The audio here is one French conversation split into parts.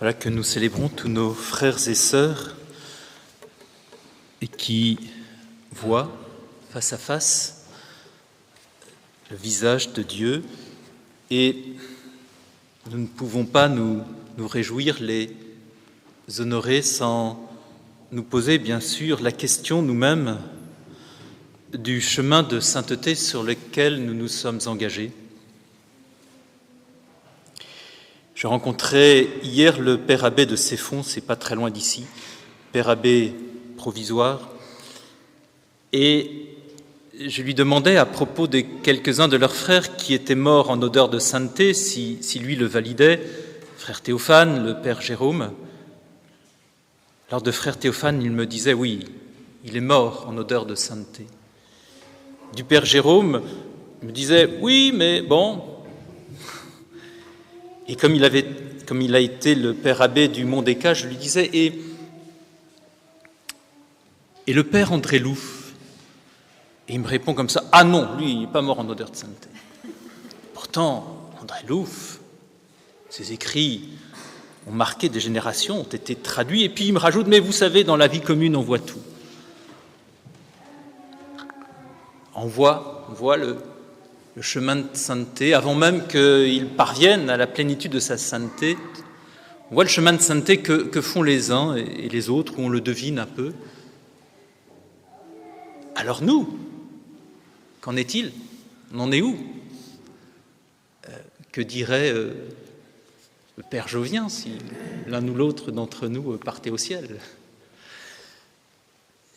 Voilà que nous célébrons tous nos frères et sœurs et qui voient face à face le visage de Dieu, et nous ne pouvons pas nous réjouir, les honorer sans nous poser bien sûr la question nous-mêmes du chemin de sainteté sur lequel nous nous sommes engagés. Je rencontrais hier le père abbé de Ceffonds, c'est pas très loin d'ici, père abbé provisoire, et je lui demandais à propos de quelques-uns de leurs frères qui étaient morts en odeur de sainteté, si lui le validait, frère Théophane, le père Jérôme. Alors de frère Théophane, il me disait oui, il est mort en odeur de sainteté. Du père Jérôme, il me disait oui, mais bon. Et comme il a été le père abbé du Mont des Cages, je lui disais et le père André Louf. Et il me répond comme ça, ah non, lui, il n'est pas mort en odeur de sainteté. Pourtant, André Louf, ses écrits ont marqué des générations, ont été traduits, et puis il me rajoute, mais vous savez, dans la vie commune, on voit tout. On voit le chemin de sainteté, avant même qu'il parvienne à la plénitude de sa sainteté. On voit le chemin de sainteté que font les uns et les autres, où on le devine un peu. Alors nous, qu'en est-il? On en est où? Que dirait le père Jovien si l'un ou l'autre d'entre nous partait au ciel?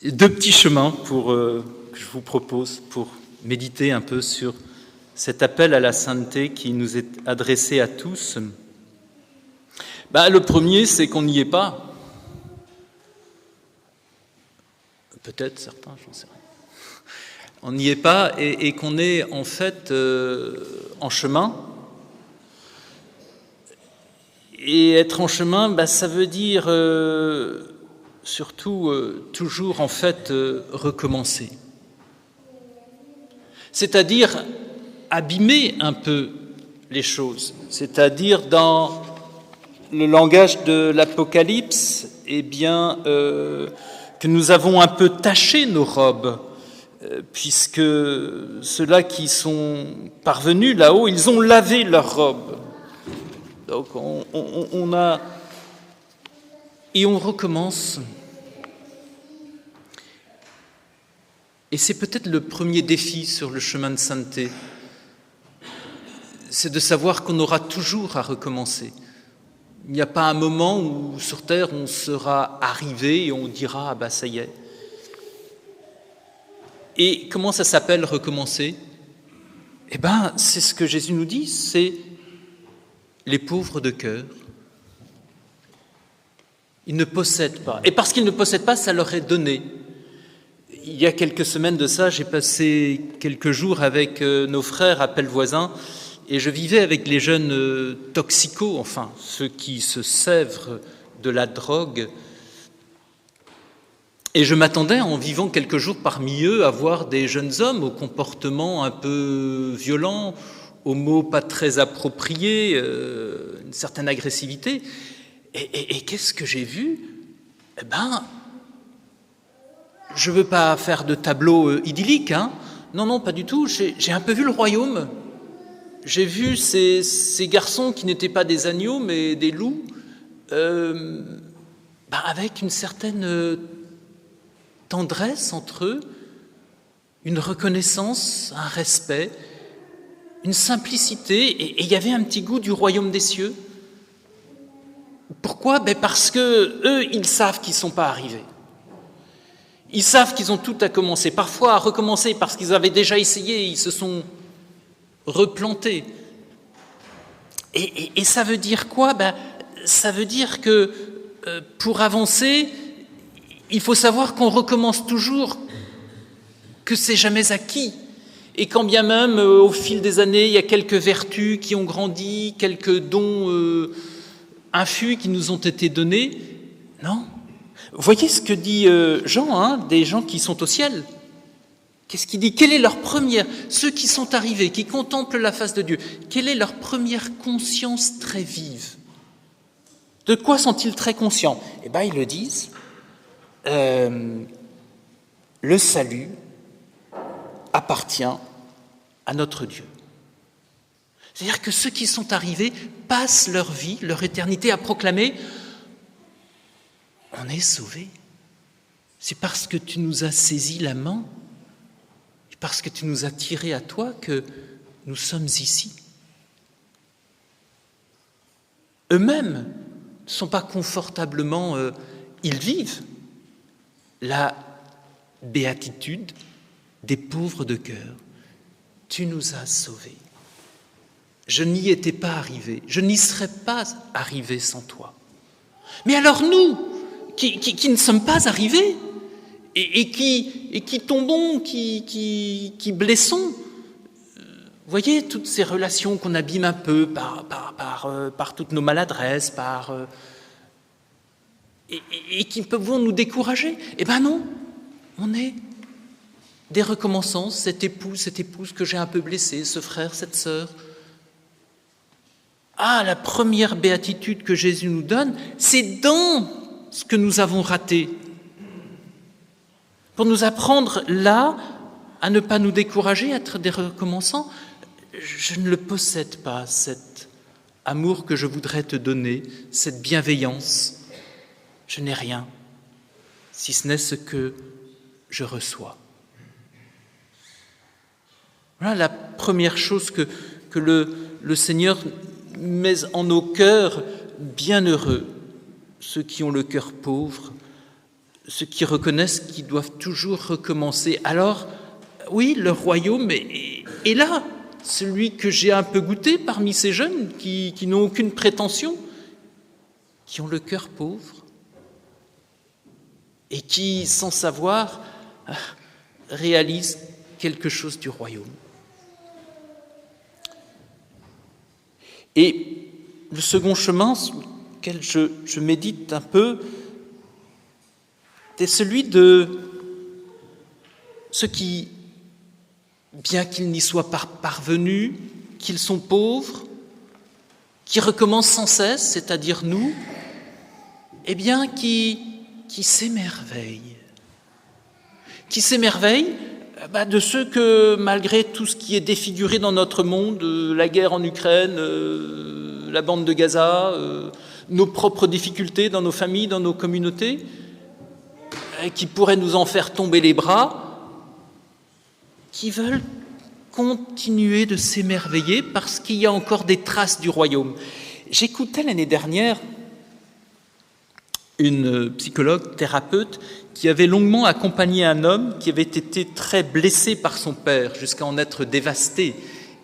Deux petits chemins que je vous propose pour méditer un peu sur cet appel à la sainteté qui nous est adressé à tous. Le premier, c'est qu'on n'y est pas. Peut-être certains, j'en sais rien. On n'y est pas et qu'on est en fait en chemin. Et être en chemin, ça veut dire surtout toujours en fait recommencer. C'est-à-dire abîmer un peu les choses. C'est-à-dire dans le langage de l'Apocalypse, que nous avons un peu taché nos robes, puisque ceux-là qui sont parvenus là-haut, ils ont lavé leurs robes. Donc on a... Et on recommence. Et c'est peut-être le premier défi sur le chemin de sainteté, c'est de savoir qu'on aura toujours à recommencer. Il n'y a pas un moment où sur terre on sera arrivé et on dira « ça y est ». Et comment ça s'appelle recommencer? C'est ce que Jésus nous dit, c'est les pauvres de cœur. Ils ne possèdent pas. Et parce qu'ils ne possèdent pas, ça leur est donné. Il y a quelques semaines de ça, j'ai passé quelques jours avec nos frères à Pellevoisin et je vivais avec les jeunes toxicos, enfin ceux qui se sèvrent de la drogue. Et je m'attendais, en vivant quelques jours parmi eux, à voir des jeunes hommes au comportement un peu violent, aux mots pas très appropriés, une certaine agressivité. Et qu'est-ce que j'ai vu? Je ne veux pas faire de tableau idyllique, hein. Non, pas du tout. J'ai un peu vu le royaume. J'ai vu ces garçons qui n'étaient pas des agneaux, mais des loups, avec une certaine tendresse entre eux, une reconnaissance, un respect, une simplicité, et il y avait un petit goût du royaume des cieux. Pourquoi? Parce que eux, ils savent qu'ils ne sont pas arrivés. Ils savent qu'ils ont tout à commencer, parfois à recommencer parce qu'ils avaient déjà essayé, ils se sont replantés. Et ça veut dire quoi? Ça veut dire que pour avancer, il faut savoir qu'on recommence toujours, que c'est jamais acquis. Et quand bien même, au fil des années, il y a quelques vertus qui ont grandi, quelques dons infus qui nous ont été donnés, non. Vous voyez ce que dit Jean, des gens qui sont au ciel. Qu'est-ce qu'il dit? Quelle est leur première, ceux qui sont arrivés, qui contemplent la face de Dieu, quelle est leur première conscience très vive De quoi sont-ils très conscients? Eh bien, ils le disent, le salut appartient à notre Dieu. C'est-à-dire que ceux qui sont arrivés passent leur vie, leur éternité à proclamer « On est sauvés ». C'est parce que tu nous as saisi la main, parce que tu nous as tirés à toi que nous sommes ici. Eux-mêmes ne sont pas confortablement, ils vivent la béatitude des pauvres de cœur. Tu nous as sauvés. Je n'y étais pas arrivé, je n'y serais pas arrivé sans toi. Mais alors nous, qui ne sommes pas arrivés, et qui tombons, qui blessons, voyez, toutes ces relations qu'on abîme un peu par toutes nos maladresses, et qui peuvent nous décourager. Eh bien non, on est des recommençants, cette épouse que j'ai un peu blessée, ce frère, cette sœur. Ah, la première béatitude que Jésus nous donne, c'est dans ce que nous avons raté, pour nous apprendre là à ne pas nous décourager, à être des recommençants. Je ne le possède pas, cet amour que je voudrais te donner, cette bienveillance. Je n'ai rien, si ce n'est ce que je reçois. Voilà la première chose que le Seigneur met en nos cœurs. Bienheureux ceux qui ont le cœur pauvre, ceux qui reconnaissent qu'ils doivent toujours recommencer. Alors, oui, le royaume est là, celui que j'ai un peu goûté parmi ces jeunes qui n'ont aucune prétention, qui ont le cœur pauvre et qui, sans savoir, réalisent quelque chose du royaume. Et le second chemin, auquel je médite un peu, c'est celui de ceux qui, bien qu'ils n'y soient pas parvenus, qu'ils sont pauvres, qui recommencent sans cesse, c'est-à-dire nous, eh bien, qui s'émerveillent. Qui s'émerveillent de ceux que, malgré tout ce qui est défiguré dans notre monde, la guerre en Ukraine, la bande de Gaza, nos propres difficultés dans nos familles, dans nos communautés, qui pourraient nous en faire tomber les bras, qui veulent continuer de s'émerveiller parce qu'il y a encore des traces du royaume. J'écoutais l'année dernière une psychologue, thérapeute, qui avait longuement accompagné un homme qui avait été très blessé par son père, jusqu'à en être dévasté,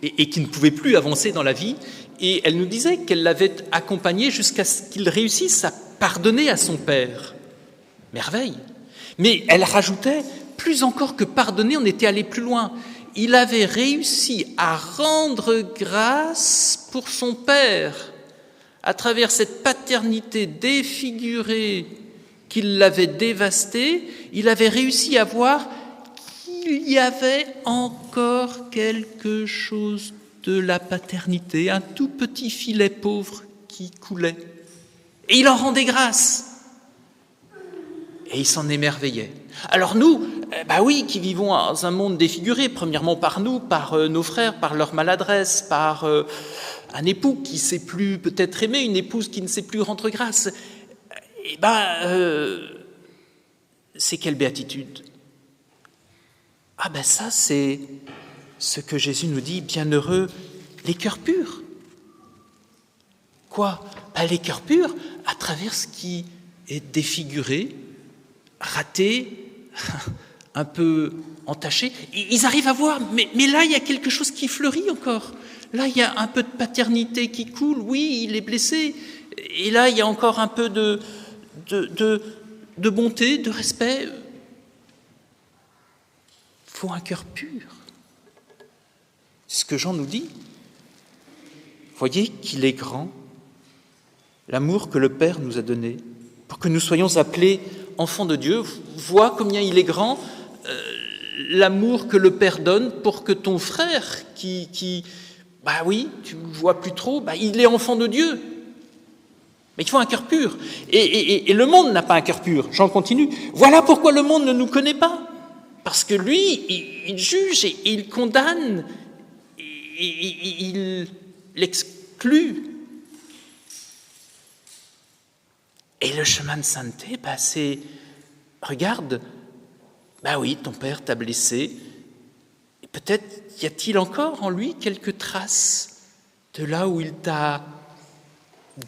et qui ne pouvait plus avancer dans la vie. Et elle nous disait qu'elle l'avait accompagné jusqu'à ce qu'il réussisse à pardonner à son père. Merveille! Mais elle rajoutait, plus encore que pardonner, on était allé plus loin. Il avait réussi à rendre grâce pour son père, à travers cette paternité défigurée qu'il l'avait dévastée. Il avait réussi à voir qu'il y avait encore quelque chose de la paternité, un tout petit filet pauvre qui coulait. Et il en rendait grâce. Et il s'en émerveillait. Alors nous, oui, qui vivons dans un monde défiguré, premièrement par nous, par nos frères, par leur maladresse, par un époux qui ne sait plus peut-être aimer, une épouse qui ne sait plus rendre grâce, c'est quelle béatitude? Ça, c'est ce que Jésus nous dit, bienheureux les cœurs purs. Quoi? Les cœurs purs à travers ce qui est défiguré, raté, un peu entaché. Ils arrivent à voir, mais là, il y a quelque chose qui fleurit encore. Là, il y a un peu de paternité qui coule. Oui, il est blessé. Et là, il y a encore un peu de bonté, de respect. Il faut un cœur pur. C'est ce que Jean nous dit. Voyez qu'il est grand, l'amour que le Père nous a donné, pour que nous soyons appelés enfants de Dieu. Vois combien il est grand, l'amour que le Père donne pour que ton frère, qui tu ne vois plus trop, il est enfant de Dieu. Mais il faut un cœur pur. Et le monde n'a pas un cœur pur. J'en continue. Voilà pourquoi le monde ne nous connaît pas. Parce que lui, il juge et il condamne, il l'exclut. Et le chemin de sainteté, c'est, regarde, oui, ton père t'a blessé, et peut-être y a-t-il encore en lui quelques traces de là où il t'a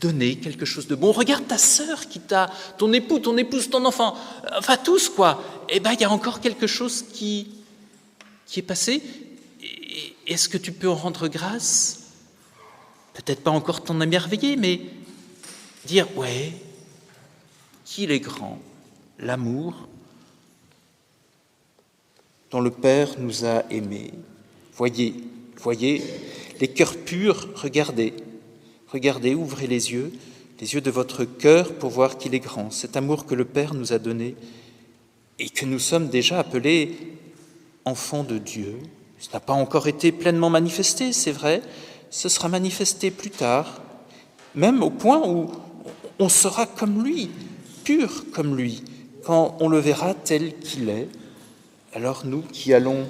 donné quelque chose de bon. Regarde ta sœur qui t'a, ton époux, ton épouse, ton enfant, enfin tous quoi. Il y a encore quelque chose qui est passé. Est-ce que tu peux en rendre grâce? Peut-être pas encore t'en émerveiller, mais dire, ouais, qu'il est grand, l'amour dont le Père nous a aimés. Voyez, les cœurs purs, regardez, ouvrez les yeux de votre cœur pour voir qu'il est grand, cet amour que le Père nous a donné et que nous sommes déjà appelés enfants de Dieu. Ça n'a pas encore été pleinement manifesté, c'est vrai, ce sera manifesté plus tard, même au point où on sera comme lui, pur comme lui, quand on le verra tel qu'il est. Alors nous qui allons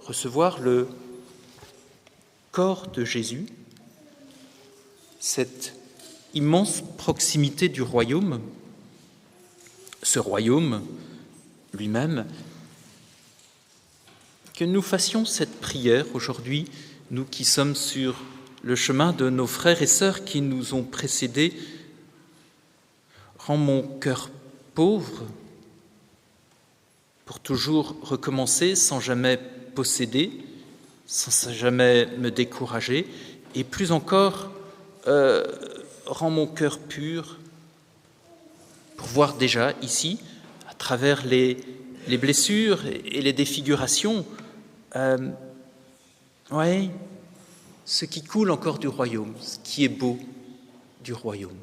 recevoir le corps de Jésus, cette immense proximité du royaume, ce royaume lui-même, que nous fassions cette prière aujourd'hui, nous qui sommes sur le chemin de nos frères et sœurs qui nous ont précédés. Rends mon cœur pauvre pour toujours recommencer sans jamais posséder, sans jamais me décourager, et plus encore, rends mon cœur pur pour voir déjà ici, à travers les blessures et les défigurations, ce qui coule encore du royaume, ce qui est beau du royaume.